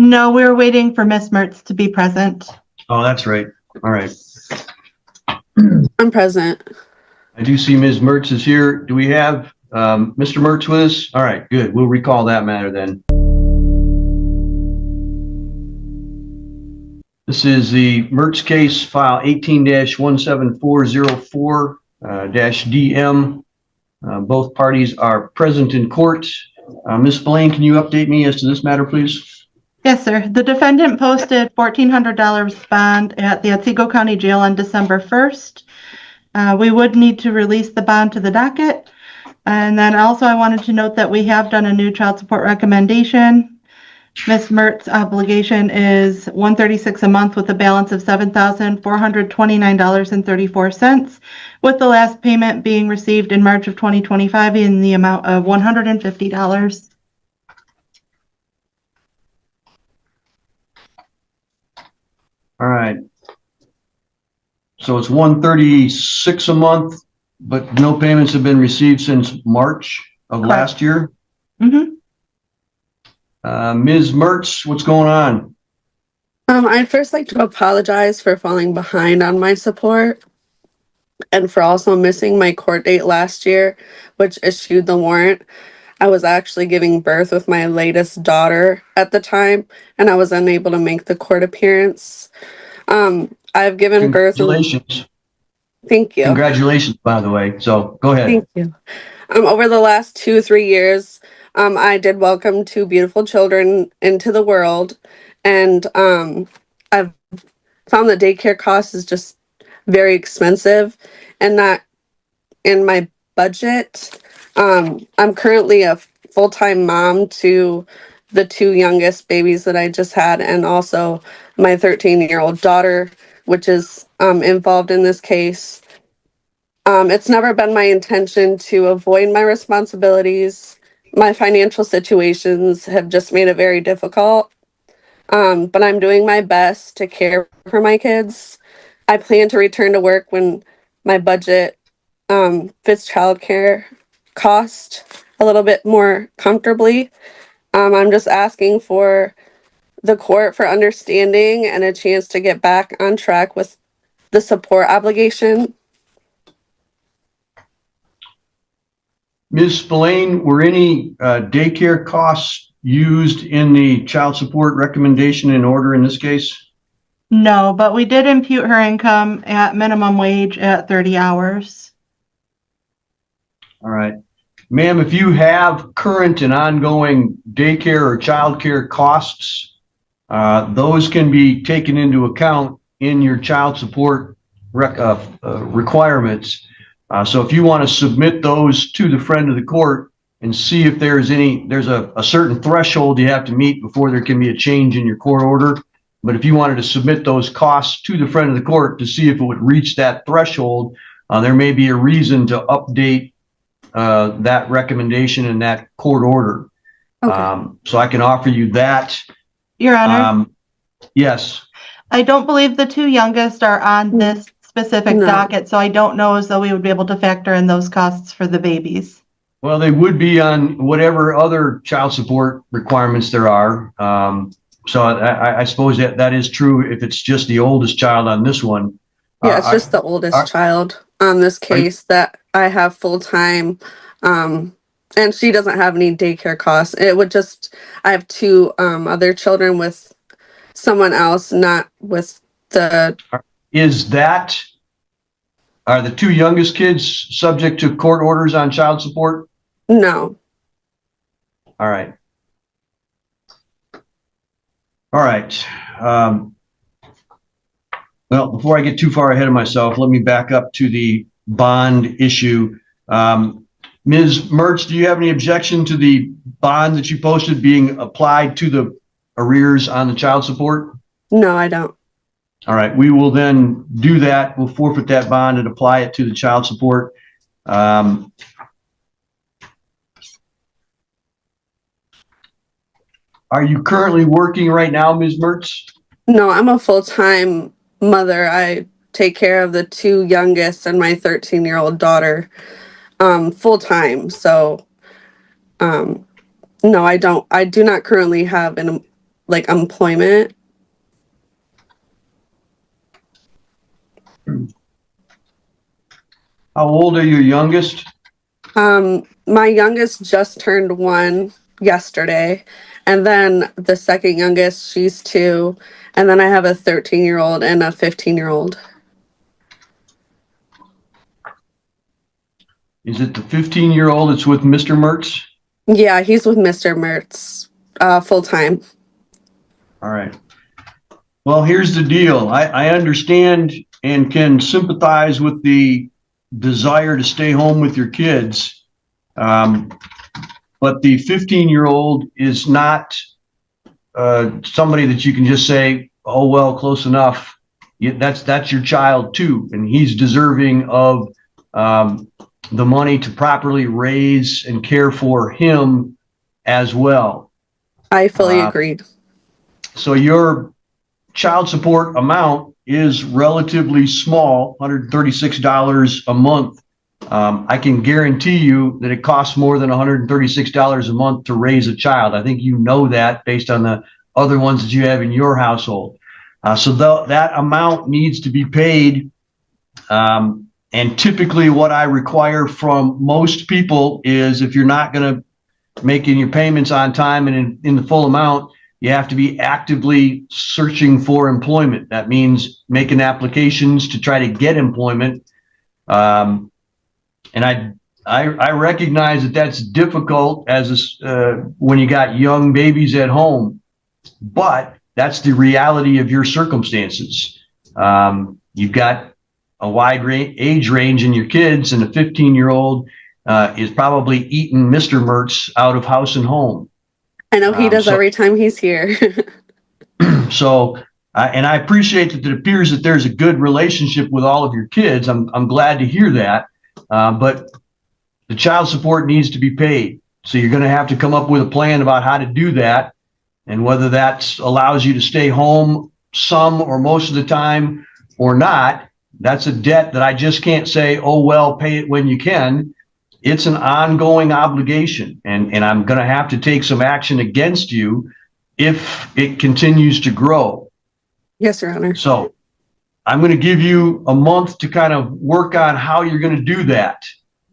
No, we're waiting for Miss Mertz to be present. Oh, that's right. All right. I'm present. I do see Ms. Mertz is here. Do we have Mr. Mertz with us? All right, good. We'll recall that matter then. This is the Mertz case, file 18-17404-DM. Both parties are present in court. Ms. Blaine, can you update me as to this matter, please? Yes, sir. The defendant posted $1,400 bond at the Otsego County Jail on December 1st. We would need to release the bond to the docket. And then also I wanted to note that we have done a new child support recommendation. Ms. Mertz's obligation is $136 a month with a balance of $7,429.34, with the last payment being received in March of 2025 in the amount of $150. All right. So it's $136 a month, but no payments have been received since March of Correct. last year. Mm-hmm. Ms. Mertz, what's going on? I'd first like to apologize for falling behind on my support and for also missing my court date last year, which issued the warrant. I was actually giving birth with my latest daughter at the time, and I was unable to make the court appearance. I've given birth. Congratulations. Thank you. Congratulations, by the way. So go ahead. Thank you. Over the last 2-3 years, I did welcome 2 beautiful children into the world, and I've found that daycare costs is just very expensive and not in my budget. I'm currently a full-time mom to the 2 youngest babies that I just had, and also my 13-year-old daughter, which is involved in this case. It's never been my intention to avoid my responsibilities. My financial situations have just made it very difficult. But I'm doing my best to care for my kids. I plan to return to work when my budget fits childcare cost a little bit more comfortably. I'm just asking for the court for understanding and a chance to get back on track with the support obligation. Ms. Spillane, were any daycare costs used in the child support recommendation in order in this case? No, but we did impute her income at minimum wage at 30 hours. All right. Ma'am, if you have current and ongoing daycare or childcare costs, those can be taken into account in your child support requirements. So if you want to submit those to the friend of the court and see if there's a certain threshold you have to meet before there can be a change in your court order. But if you wanted to submit those costs to the friend of the court to see if it would reach that threshold, there may be a reason to update that recommendation in that court order. Okay. So I can offer you that. Your Honor, Yes. I don't believe the 2 youngest are on this specific docket, so I don't know as though we would be able to factor in those costs for the babies. Well, they would be on whatever other child support requirements there are. So I suppose that is true if it's just the oldest child on this one. Yeah, it's just the oldest child on this case that I have full-time, and she doesn't have any daycare costs. It would just, I have 2 other children with someone else, not with the... Are the 2 youngest kids subject to court orders on child support? No. All right. All right. Well, before I get too far ahead of myself, let me back up to the bond issue. Ms. Mertz, do you have any objection to the bond that you posted being applied to the arrears on the child support? No, I don't. All right, we will then do that. We'll forfeit that bond and apply it to the child support. Are you currently working right now, Ms. Mertz? No, I'm a full-time mother. I take care of the 2 youngest and my 13-year-old daughter full-time. So no, I do not currently have like employment. How old are your youngest? My youngest just turned 1 yesterday, and then the second youngest, she's 2, and then I have a 13-year-old and a 15-year-old. Is it the 15-year-old that's with Mr. Mertz? Yeah, he's with Mr. Mertz, full time. All right. Well, here's the deal. I understand and can sympathize with the desire to stay home with your kids. But the 15-year-old is not somebody that you can just say, oh, well, close enough. That's your child too. And he's deserving of the money to properly raise and care for him as well. I fully agree. So your child support amount is relatively small, $136 a month. I can guarantee you that it costs more than $136 a month to raise a child. I think you know that based on the other ones that you have in your household. So that amount needs to be paid. And typically what I require from most people is if you're not going to making your payments on time and in the full amount, you have to be actively searching for employment. That means making applications to try to get employment. And I recognize that that's difficult as when you got young babies at home, but that's the reality of your circumstances. You've got a wide age range in your kids, and a 15-year-old is probably eating Mr. Mertz out of house and home. I know he does every time he's here. So, and I appreciate that it appears that there's a good relationship with all of your kids. I'm glad to hear that. But the child support needs to be paid. So you're going to have to come up with a plan about how to do that. And whether that allows you to stay home some or most of the time or not, that's a debt that I just can't say, oh, well, pay it when you can. It's an ongoing obligation. And I'm going to have to take some action against you if it continues to grow. Yes, Your Honor. So I'm going to give you a month to kind of work on how you're going to do that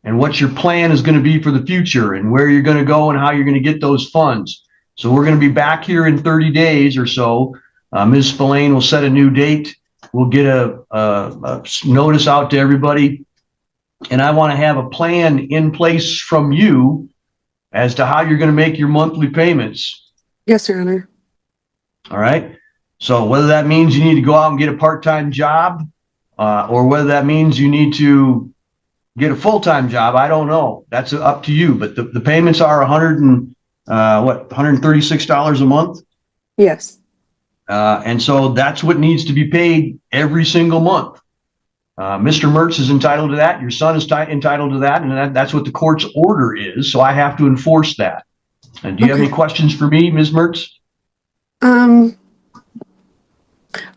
and what your plan is going to be for the future and where you're going to go and how you're going to get those funds. So we're going to be back here in 30 days or so. Ms. Spillane will set a new date. We'll get a notice out to everybody. And I want to have a plan in place from you as to how you're going to make your monthly payments. Yes, Your Honor. All right. So whether that means you need to go out and get a part-time job or whether that means you need to get a full-time job, I don't know. That's up to you. But the payments are $136 a month? Yes. And so that's what needs to be paid every single month. Mr. Mertz is entitled to that. Your son is entitled to that. And that's what the court's order is. So I have to enforce that. And do you have any questions for me, Ms. Mertz?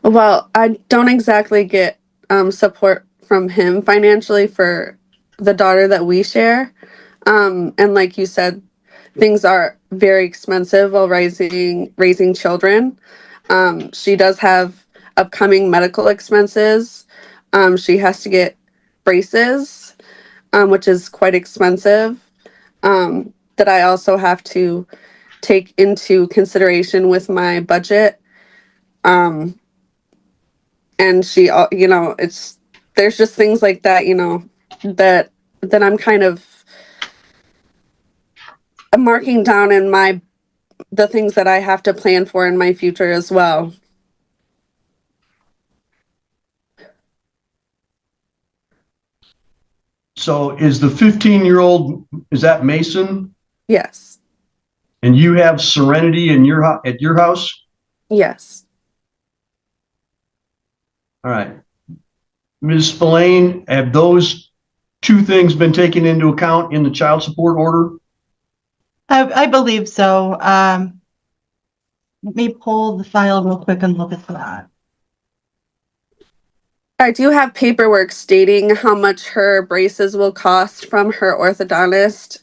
Well, I don't exactly get support from him financially for the daughter that we share. And like you said, things are very expensive while raising children. She does have upcoming medical expenses. She has to get braces, which is quite expensive, that I also have to take into consideration with my budget. And she, there's just things like that, that I'm kind of marking down in the things that I have to plan for in my future as well. So is the 15-year-old, is that Mason? Yes. And you have Serenity at your house? Yes. All right. Ms. Spillane, have those two things been taken into account in the child support order? I believe so. Let me pull the file real quick and look at that. I do have paperwork stating how much her braces will cost from her orthodontist.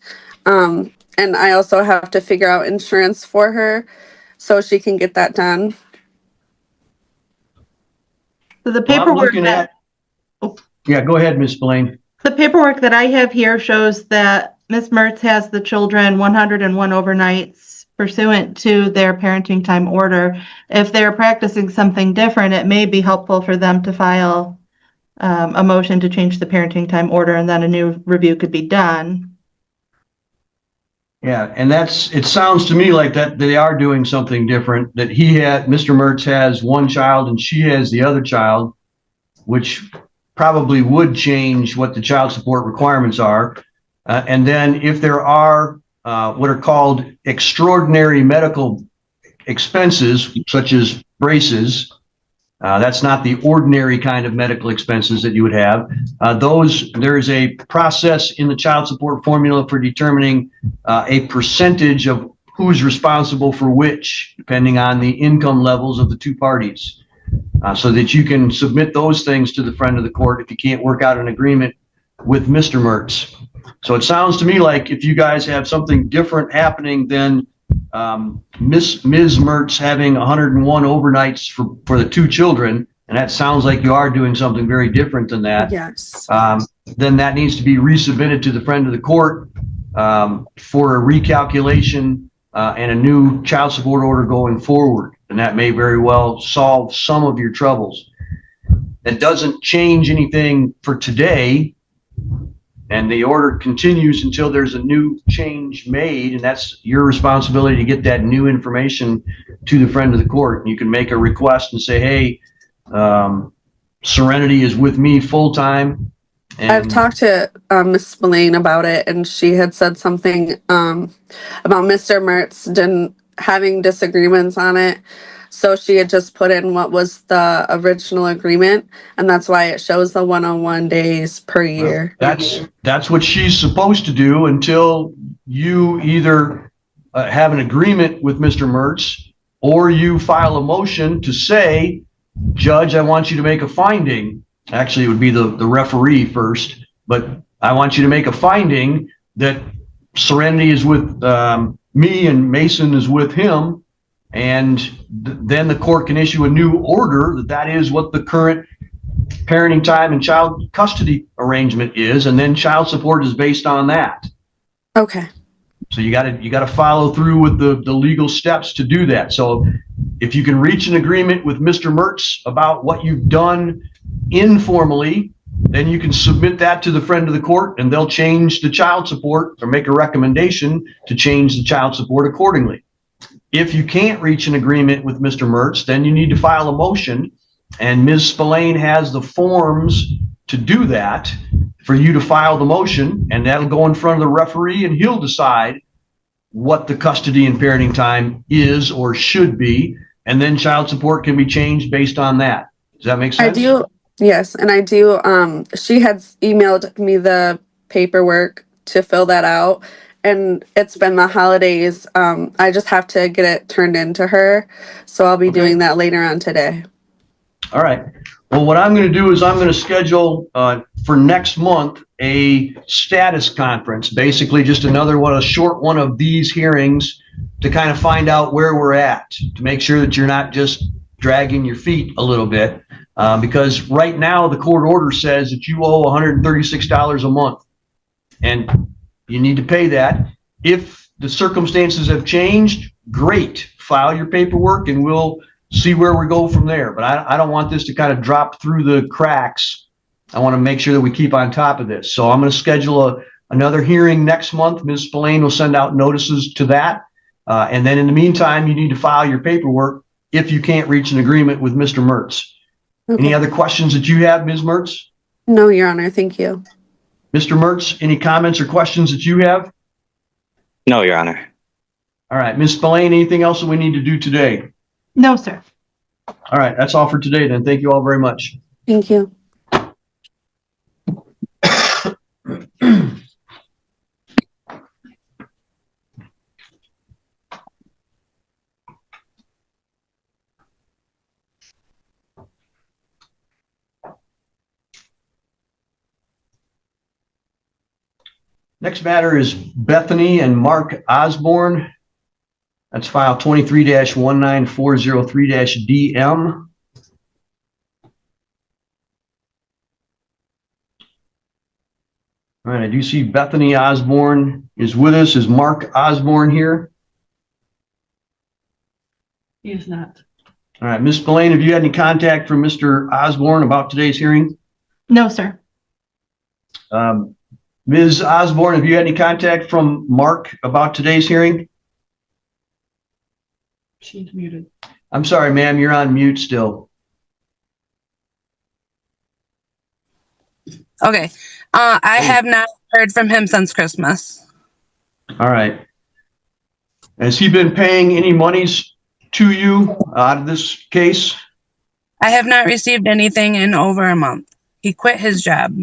And I also have to figure out insurance for her. so she can get that done. So the Well, I'm paperwork looking at, yeah, go ahead, Ms. Spillane. the paperwork that I have here shows that Ms. Mertz has the children 101 overnights pursuant to their parenting time order. If they're practicing something different, it may be helpful for them to file a motion to change the parenting time order, and then a new review could be done. Yeah, and it sounds to me like that they are doing something different, that Mr. Mertz has one child and she has the other child, which probably would change what the child support requirements are. And then if there are what are called extraordinary medical expenses, such as braces, that's not the ordinary kind of medical expenses that you would have. There's a process in the child support formula for determining a percentage of who's responsible for which, depending on the income levels of the two parties, so that you can submit those things to the friend of the court if you can't work out an agreement with Mr. Mertz. So it sounds to me like if you guys have something different happening than Ms. Mertz having 101 overnights for the two children, and that sounds like you are doing something very different than that. Yes. Then that needs to be resubmitted to the friend of the court for a recalculation and a new child support order going forward. And that may very well solve some of your troubles. It doesn't change anything for today, and the order continues until there's a new change made, and that's your responsibility to get that new information to the friend of the court. And you can make a request and say, hey, Serenity is with me full time. I've talked to Miss Spillane about it, and she had said something about Mr. Mertz having disagreements on it. So she had just put in what was the original agreement, and that's why it shows the 101 days per year. That's what she's supposed to do until you either have an agreement with Mr. Mertz, or you file a motion to say, Judge, I want you to make a finding. Actually, it would be the referee first, but I want you to make a finding that Serenity is with me and Mason is with him. And then the court can issue a new order that is what the current parenting time and child custody arrangement is, and then child support is based on that. Okay. So you got to follow through with the legal steps to do that. So if you can reach an agreement with Mr. Mertz about what you've done informally, then you can submit that to the friend of the court, and they'll change the child support or make a recommendation to change the child support accordingly. If you can't reach an agreement with Mr. Mertz, then you need to file a motion, and Ms. Spillane has the forms to do that for you to file the motion, and that'll go in front of the referee, and he'll decide what the custody and parenting time is or should be, and then child support can be changed based on that. Does that make sense? I do, yes, and I do. She had emailed me the paperwork to fill that out, and it's been the holidays. I just have to get it turned into her, so I'll be doing that later on today. All right. Well, what I'm going to do is I'm going to schedule for next month a status conference, basically just another one, a short one of these hearings to kind of find out where we're at, to make sure that you're not just dragging your feet a little bit, because right now the court order says that you owe $136 a month, and you need to pay that. If the circumstances have changed, great, file your paperwork and we'll see where we go from there. But I don't want this to kind of drop through the cracks. I want to make sure that we keep on top of this. So I'm going to schedule another hearing next month. Ms. Spillane will send out notices to that. And then in the meantime, you need to file your paperwork if you can't reach an agreement with Mr. Mertz. Okay. Any other questions that you have, Ms. Mertz? No, Your Honor. Thank you. Mr. Mertz, any comments or questions that you have? No, Your Honor. All right. Ms. Spillane, anything else that we need to do today? No, sir. All right. That's all for today then. Thank you all very much. Thank you. Next matter is Bethany and Mark Osborne That's file 23-19403-DM. All right, I do see Bethany Osborne is with us. Is Mark Osborne here? He is not. All right, Ms. Spillane, have you had any contact from Mr. Osborne about today's hearing? No, sir. Ms. Osborne, have you had any contact from Mark about today's hearing? She's muted. I'm sorry, ma'am, you're on mute still. Okay. I have not heard from him since Christmas. All right. Has he been paying any monies to you out of this case? I have not received anything in over a month. He quit his job.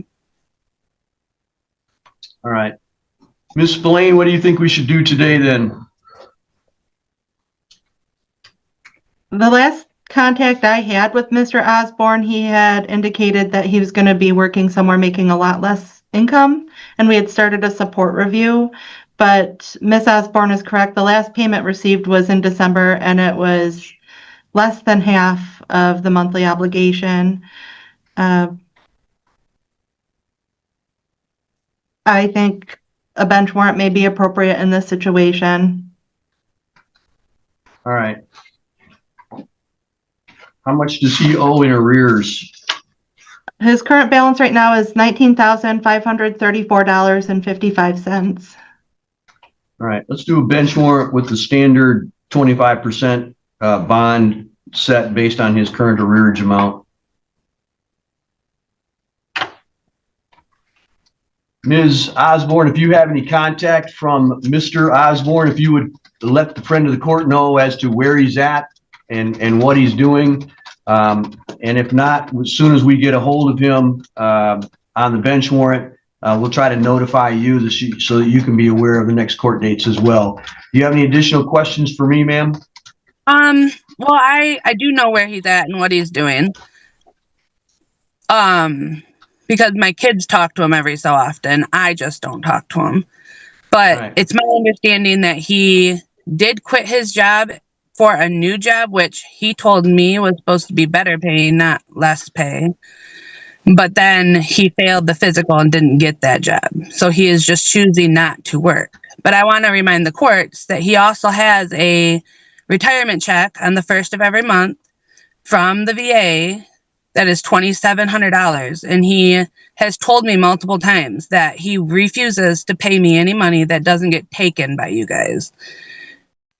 All right. Ms. Spillane, what do you think we should do today then? The last contact I had with Mr. Osborne, he had indicated that he was going to be working somewhere making a lot less income, and we had started a support review. But Ms. Osborne is correct. The last payment received was in December, and it was less than half of the monthly obligation. I think a bench warrant may be appropriate in this situation. All right. How much does he owe in arrears? His current balance right now is $19,534.55. All right, let's do a bench warrant with the standard 25% bond set based on his current arrearage amount. Ms. Osborne, if you have any contact from Mr. Osborne, if you would let the friend of the court know as to where he's at and what he's doing. And if not, as soon as we get a hold of him on the bench warrant, we'll try to notify you so that you can be aware of the next court dates as well. Do you have any additional questions for me, ma'am? Well, I do know where he's at and what he's doing. Because my kids talk to him every so often. I just don't talk to him. But Right. It's my understanding that he did quit his job for a new job, which he told me was supposed to be better pay, not less pay. But then he failed the physical and didn't get that job. So he is just choosing not to work. But I want to remind the courts that he also has a retirement check on the 1st of every month from the VA that is $2,700. And he has told me multiple times that he refuses to pay me any money that doesn't get taken by you guys.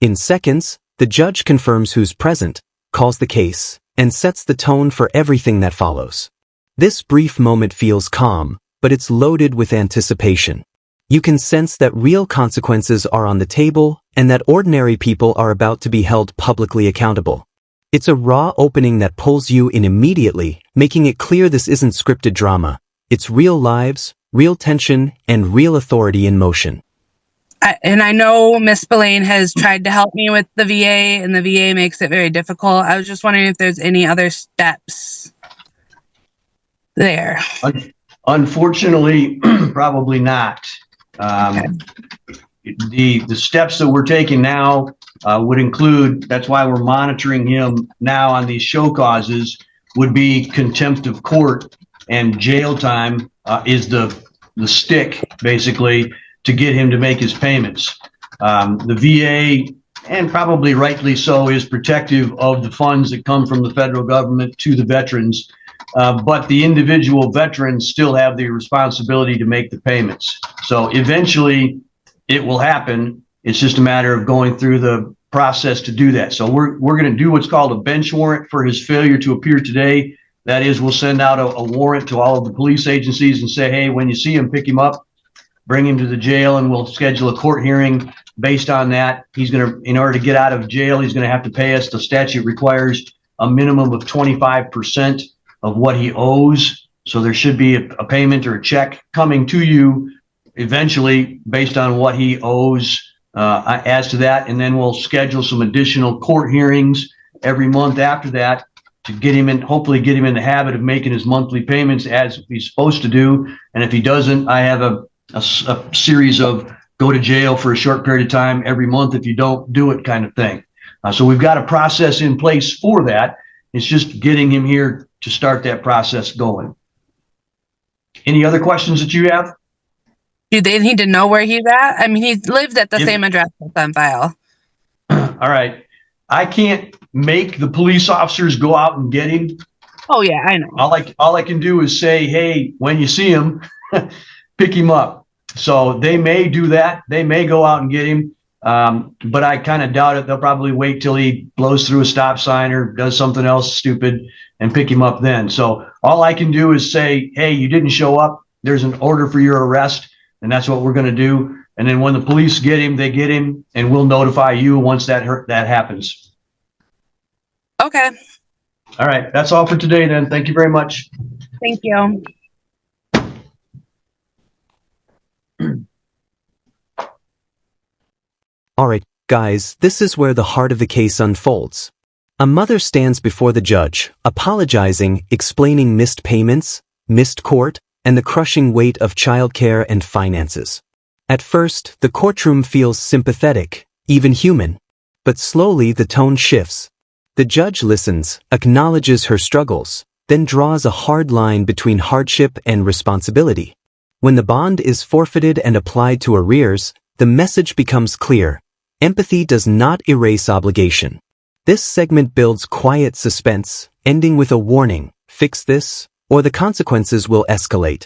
In seconds, the judge confirms who's present, calls the case, and sets the tone for everything that follows. This brief moment feels calm, but it's loaded with anticipation. You can sense that real consequences are on the table and that ordinary people are about to be held publicly accountable. It's a raw opening that pulls you in immediately, making it clear this isn't scripted drama. It's real lives, real tension, and real authority in motion. I know Miss Spillane has tried to help me with the VA, and the VA makes it very difficult. I was just wondering if there's any other steps there. Unfortunately, probably not. The steps that we're taking now would include, that's why we're monitoring him now on these show causes, would be contempt of court, and jail time is the stick, basically, to get him to make his payments. The VA, and probably rightly so, is protective of the funds that come from the federal government to the veterans. But the individual veterans still have the responsibility to make the payments. So eventually it will happen. It's just a matter of going through the process to do that. So we're going to do what's called a bench warrant for his failure to appear today. That is, we'll send out a warrant to all of the police agencies and say, hey, when you see him, pick him up, bring him to the jail, and we'll schedule a court hearing based on that. He's going to, in order to get out of jail, he's going to have to pay us. The statute requires a minimum of 25% of what he owes. So there should be a payment or a check coming to you eventually based on what he owes as to that. And then we'll schedule some additional court hearings every month after that to get him in, hopefully get him in the habit of making his monthly payments as he's supposed to do. And if he doesn't, I have a series of go to jail for a short period of time every month if you don't do it kind of thing. So we've got a process in place for that. It's just getting him here to start that process going. Any other questions that you have? Do they need to know where he's at? I mean, he lives at the same address that's on file. All right. I can't make the police officers go out and get him. Oh yeah, I know. All I can do is say, hey, when you see him, pick him up. So they may do that. They may go out and get him. But I kind of doubt it. They'll probably wait till he blows through a stop sign or does something else stupid and pick him up then. So all I can do is say, hey, you didn't show up. There's an order for your arrest. And that's what we're going to do. And then when the police get him, they get him, and we'll notify you once that happens. Okay. All right. That's all for today then. Thank you very much. Thank you. Alright, guys, this is where the heart of the case unfolds. A mother stands before the judge, apologizing, explaining missed payments, missed court, and the crushing weight of childcare and finances. At first, the courtroom feels sympathetic, even human. But slowly the tone shifts. The judge listens, acknowledges her struggles, then draws a hard line between hardship and responsibility. When the bond is forfeited and applied to arrears, the message becomes clear. Empathy does not erase obligation. This segment builds quiet suspense, ending with a warning, fix this, or the consequences will escalate.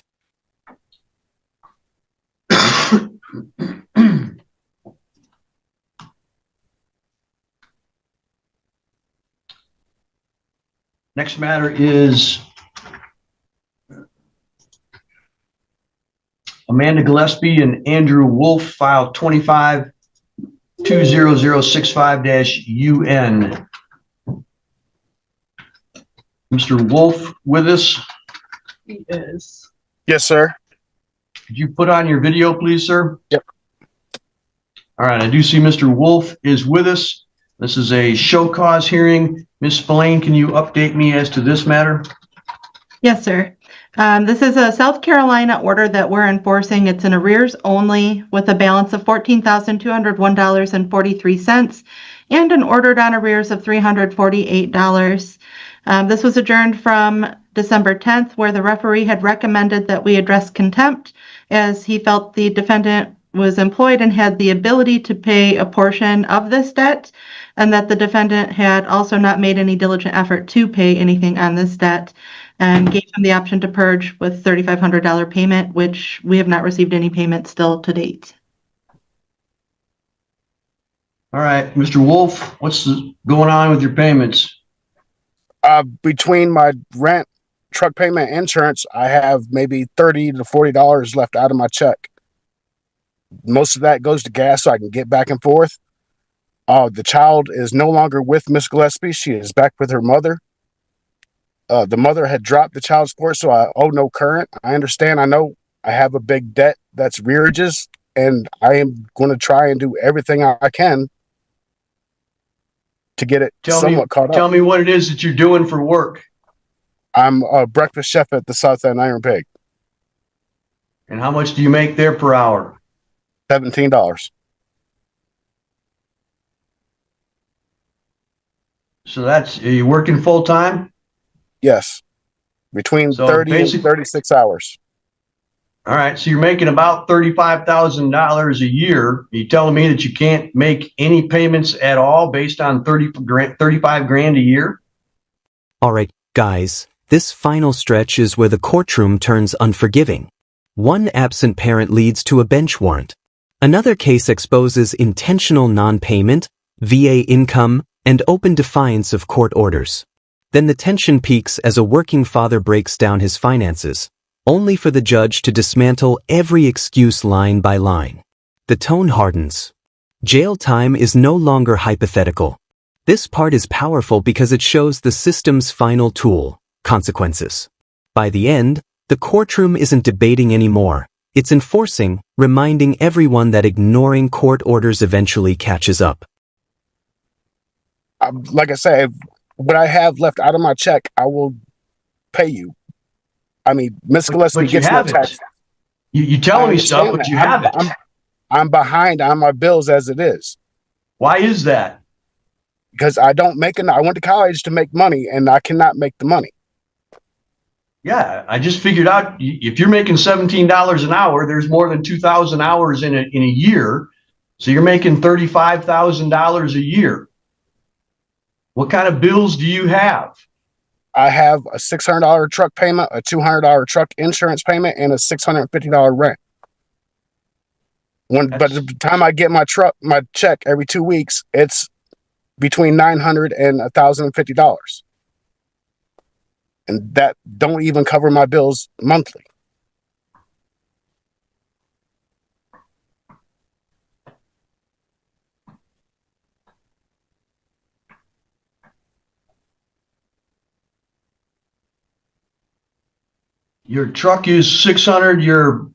Next matter is Amanda Gillespie and Andrew Wolf, file 25-20065-UN. Mr. Wolf with us? He is. Yes, sir. Could you put on your video, please, sir? Yep. All right, I do see Mr. Wolf is with us. This is a show cause hearing. Ms. Spillane, can you update me as to this matter? Yes, sir. This is a South Carolina order that we're enforcing. It's in arrears only with a balance of $14,201.43 and an ordered on arrears of $348. This was adjourned from December 10th, where the referee had recommended that we address contempt as he felt the defendant was employed and had the ability to pay a portion of this debt, and that the defendant had also not made any diligent effort to pay anything on this debt, and gave him the option to purge with $3,500 payment, which we have not received any payment still to date. All right, Mr. Wolf, what's going on with your payments? Between my rent, truck payment, insurance, I have maybe $30 to $40 left out of my check. Most of that goes to gas so I can get back and forth. The child is no longer with Miss Gillespie. She is back with her mother. The mother had dropped the child support, so I owe no current. I understand. I know I have a big debt that's rearages, and I am going to try and do everything I can to get it somewhat caught up. Tell me what it is that you're doing for work. I'm a breakfast chef at the South End Iron Pig. And how much do you make there per hour? $17. So are you working full time? Yes. Between So 30 and 36 hours. All right. So you're making about $35,000 a year. Are you telling me that you can't make any payments at all based on 35 grand a year? All right, guys, this final stretch is where the courtroom turns unforgiving. One absent parent leads to a bench warrant. Another case exposes intentional non-payment, VA income, and open defiance of court orders. Then the tension peaks as a working father breaks down his finances, only for the judge to dismantle every excuse line by line. The tone hardens. Jail time is no longer hypothetical. This part is powerful because it shows the system's final tool, consequences. By the end, the courtroom isn't debating anymore. It's enforcing, reminding everyone that ignoring court orders eventually catches up. Like I said, what I have left out of my check, I will pay you. I mean, Miss Gillespie gets no tax. You telling me stuff, but you haven't. I'm behind on my bills as it is Why is that? because I don't make enough. I went to college to make money and I cannot make the money. Yeah, I just figured out if you're making $17 an hour, there's more than 2,000 hours in a year. So you're making $35,000 a year. What kind of bills do you have? I have a $600 truck payment, a $200 truck insurance payment, and a $650 rent. But by the time I get my check every 2 weeks, it's between $900 and $1,050, and that don't even cover my bills monthly. Your truck is 600, your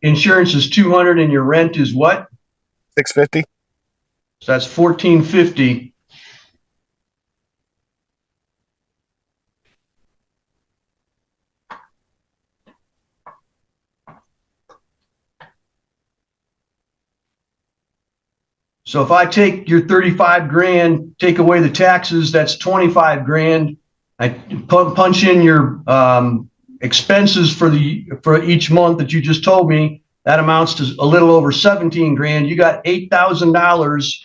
insurance is 200, and your rent is what? $650. So that's 1,450. So if I take your 35 grand, take away the taxes, that's 25 grand. I punch in your expenses for each month that you just told me. That amounts to a little over 17 grand. You got $8,000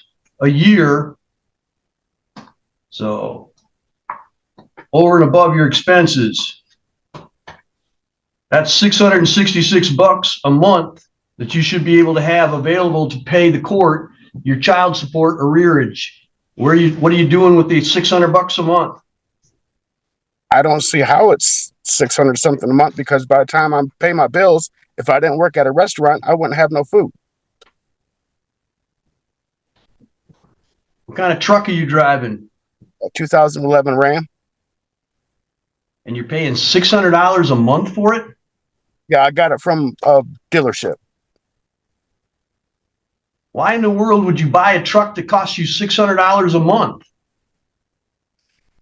a year. So over and above your expenses, that's $666 a month that you should be able to have available to pay the court your child support arrearage. What are you doing with the $600 a month? I don't see how it's 600 something a month, because by the time I pay my bills, if I didn't work at a restaurant, I wouldn't have no food. What kind of truck are you driving? A 2011 Ram. And you're paying $600 a month for it? Yeah, I got it from a dealership. Why in the world would you buy a truck that costs you $600 a month?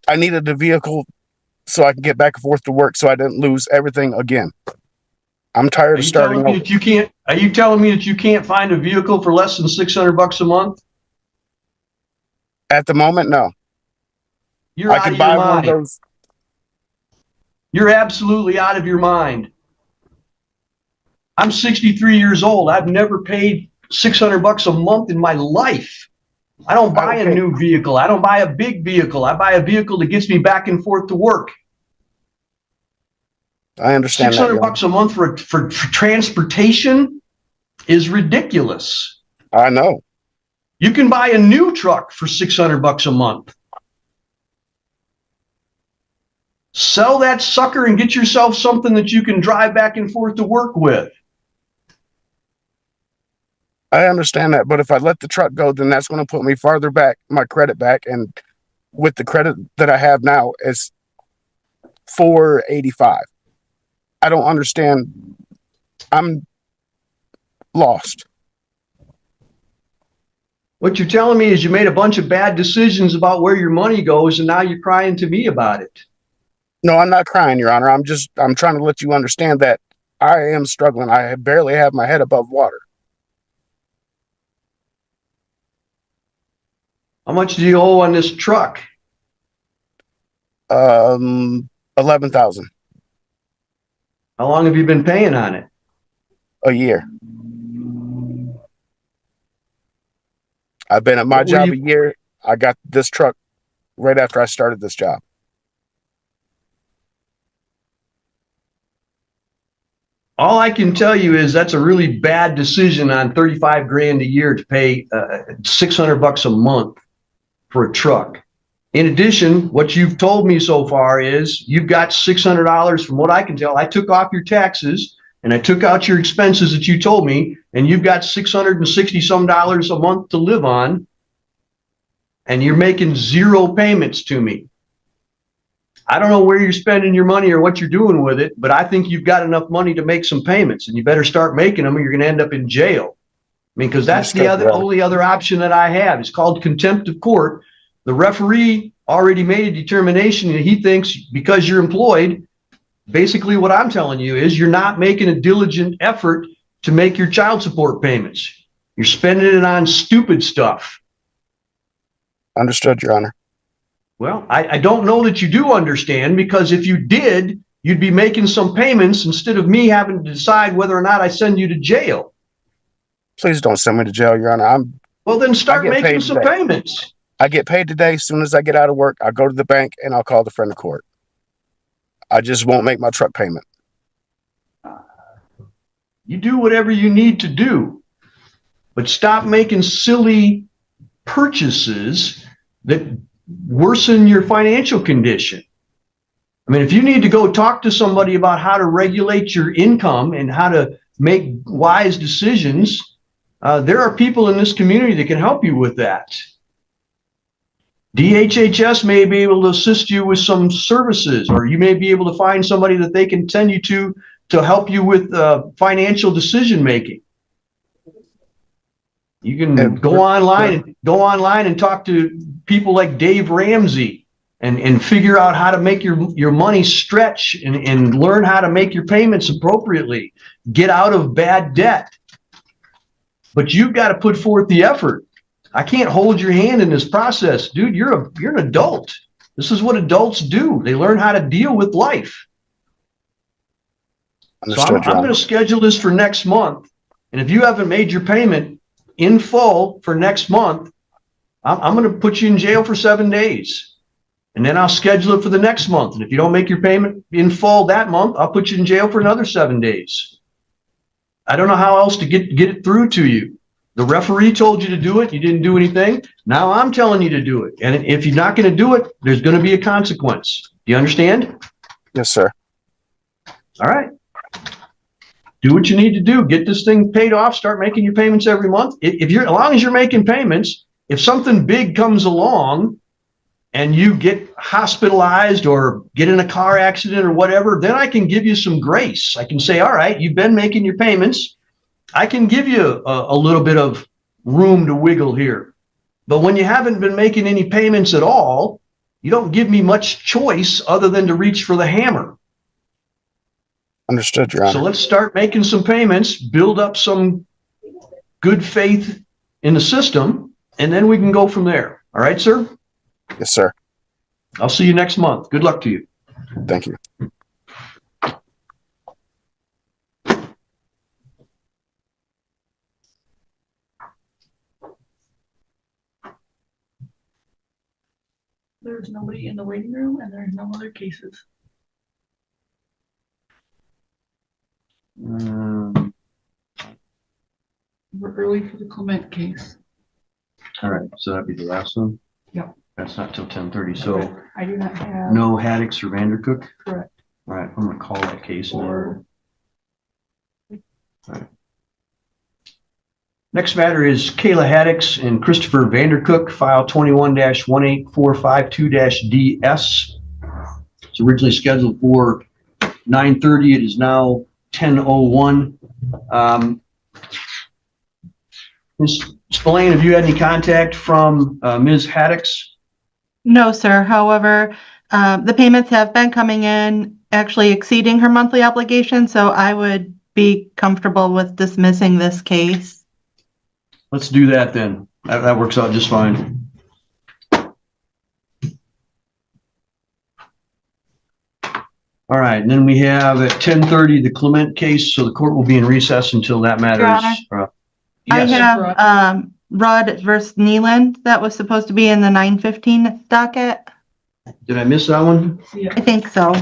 I needed the vehicle so I can get back and forth to work, so I didn't lose everything again. I'm tired of starting over. Are you telling me that you can't find a vehicle for less than $600 a month? At the moment, no. You're out of your mind. You're absolutely out of your mind. I'm 63 years old. I've never paid $600 a month in my life. I don't buy a new vehicle. I don't buy a big vehicle. I buy a vehicle that gets me back and forth to work. I understand. $600 a month for transportation is ridiculous. I know. You can buy a new truck for $600 a month. Sell that sucker and get yourself something that you can drive back and forth to work with. I understand that, but if I let the truck go, then that's going to put me farther back, my credit back, and with the credit that I have now, it's 485. I don't understand. I'm lost. What you're telling me is you made a bunch of bad decisions about where your money goes, and now you're crying to me about it. No, I'm not crying, Your Honor. I'm trying to let you understand that I am struggling. I barely have my head above water. How much do you owe on this truck? 11,000. How long have you been paying on it? A year. I've been at my job a year. I got this truck right after I started this job. All I can tell you is that's a really bad decision on 35 grand a year to pay $600 a month for a truck. In addition, what you've told me so far is you've got $600 from what I can tell. I took off your taxes and I took out your expenses that you told me, and you've got $660 some a month to live on, and you're making zero payments to me. I don't know where you're spending your money or what you're doing with it, but I think you've got enough money to make some payments, and you better start making them or you're going to end up in jail. I mean, because that's the only other option that I have. It's called contempt of court. The referee already made a determination, and he thinks because you're employed, basically what I'm telling you is you're not making a diligent effort to make your child support payments. You're spending it on stupid stuff. Understood, Your Honor. Well, I don't know that you do understand, because if you did, you'd be making some payments instead of me having to decide whether or not I send you to jail. Please don't send me to jail, Your Honor. Well, then start I get making paid some today. payments. I get paid today. As soon as I get out of work, I'll go to the bank and I'll call the friend of court. I just won't make my truck payment. You do whatever you need to do, but stop making silly purchases that worsen your financial condition. I mean, if you need to go talk to somebody about how to regulate your income and how to make wise decisions, there are people in this community that can help you with that. DHHS may be able to assist you with some services, or you may be able to find somebody that they can send you to help you with financial decision making. You can go online and talk to people like Dave Ramsey and figure out how to make your money stretch and learn how to make your payments appropriately. Get out of bad debt. But you've got to put forth the effort. I can't hold your hand in this process. Dude, you're an adult. This is what adults do. They learn how to deal with life. So I'm going to schedule this for next month. And if you haven't made your payment in full for next month, I'm going to put you in jail for 7 days. And then I'll schedule it for the next month. And if you don't make your payment in full that month, I'll put you in jail for another 7 days. I don't know how else to get it through to you. The referee told you to do it. You didn't do anything. Now I'm telling you to do it. And if you're not going to do it, there's going to be a consequence. Do you understand? Yes, sir. All right. Do what you need to do. Get this thing paid off. Start making your payments every month. As long as you're making payments, if something big comes along and you get hospitalized or get in a car accident or whatever, then I can give you some grace. I can say, all right, you've been making your payments. I can give you a little bit of room to wiggle here. But when you haven't been making any payments at all, you don't give me much choice other than to reach for the hammer. Understood, Your Honor. So let's start making some payments, build up some good faith in the system, and then we can go from there. All right, sir? Yes, sir. I'll see you next month. Good luck to you. Thank you. There's nobody in the waiting room and there's no other cases. We're early for the Clement case. All right, so that'd be the last one? Yep. That's not till 10:30, so I do not have. no Haddix or Vandercook? Correct. All right, I'm gonna call that case now. All right. Next matter is Kayla Haddix and Christopher Vandercook, file 21-18452-DS. It's originally scheduled for 9:30. It is now 10:01. Ms. Spillane, have you had any contact from Ms. Haddix? No, sir. However, the payments have been coming in, actually exceeding her monthly obligation, so I would be comfortable with dismissing this case. Let's do that then. That works out just fine. All right, and then we have at 10:30 the Clement case, so the court will be in recess until that matter Your is. I Yes. have Rudd versus Neeland that was supposed to be in the 9:15 docket. Did I miss that one? Yeah. I think so.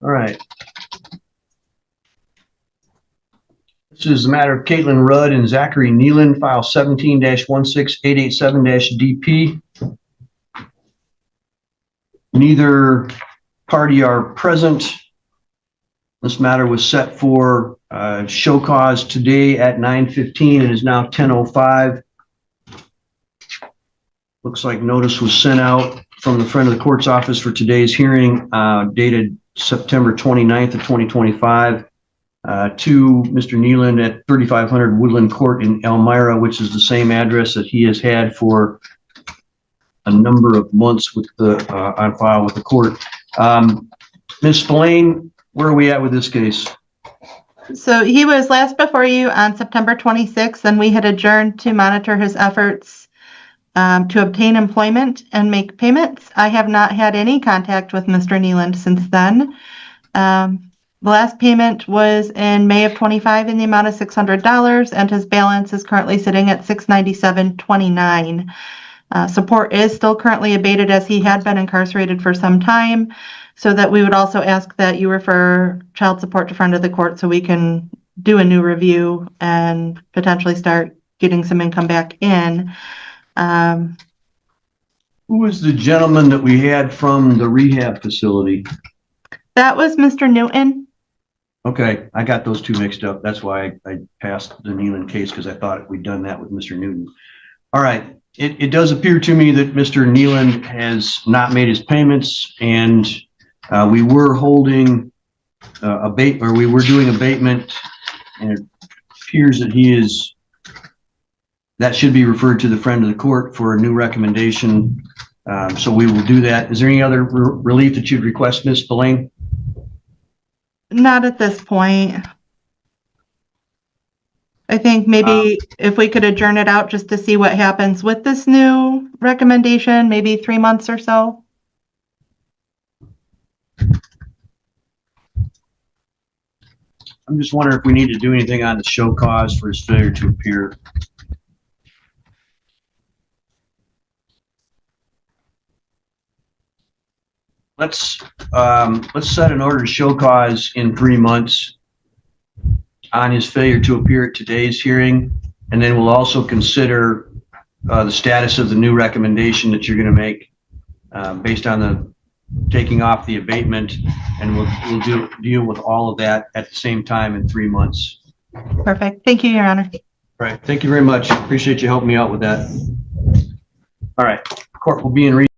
All right. This is the matter of Caitlin Rudd and Zachary Neeland, file 17-16887-DP. Neither party are present. This matter was set for show cause today at 9:15. It is now 10:05. Looks like notice was sent out from the friend of the court's office for today's hearing, dated September 29th of 2025. to Mr. Nealand at 3500 Woodland Court in Elmira, which is the same address that he has had for a number of months with the, on file with the court. Ms. Spillane, where are we at with this case? So he was last before you on September 26th, and we had adjourned to monitor his efforts to obtain employment and make payments. I have not had any contact with Mr. Nealand since then. The last payment was in May of 25 in the amount of $600, and his balance is currently sitting at $697.29. Support is still currently abated as he had been incarcerated for some time, so that we would also ask that you refer child support to friend of the court so we can do a new review and potentially start getting some income back in. Who was the gentleman that we had from the rehab facility? That was Mr. Newton. Okay, I got those two mixed up. That's why I passed the Nealand case, because I thought we'd done that with Mr. Newton. All right, it does appear to me that Mr. Nealand has not made his payments, and we were holding we were doing abatement, and it appears that that should be referred to the friend of the court for a new recommendation. So we will do that. Is there any other relief that you'd request, Ms. Spillane? Not at this point. I think maybe if we could adjourn it out just to see what happens with this new recommendation, maybe 3 months or so. I'm just wondering if we need to do anything on the show cause for his failure to appear. Let's set an order to show cause in 3 months on his failure to appear at today's hearing, and then we'll also consider the status of the new recommendation that you're going to make based on the taking off the abatement, and we'll deal with all of that at the same time in 3 months. Perfect. Thank you, Your Honor. All right. Thank you very much. Appreciate you helping me out with that. All right. Court will be in recess.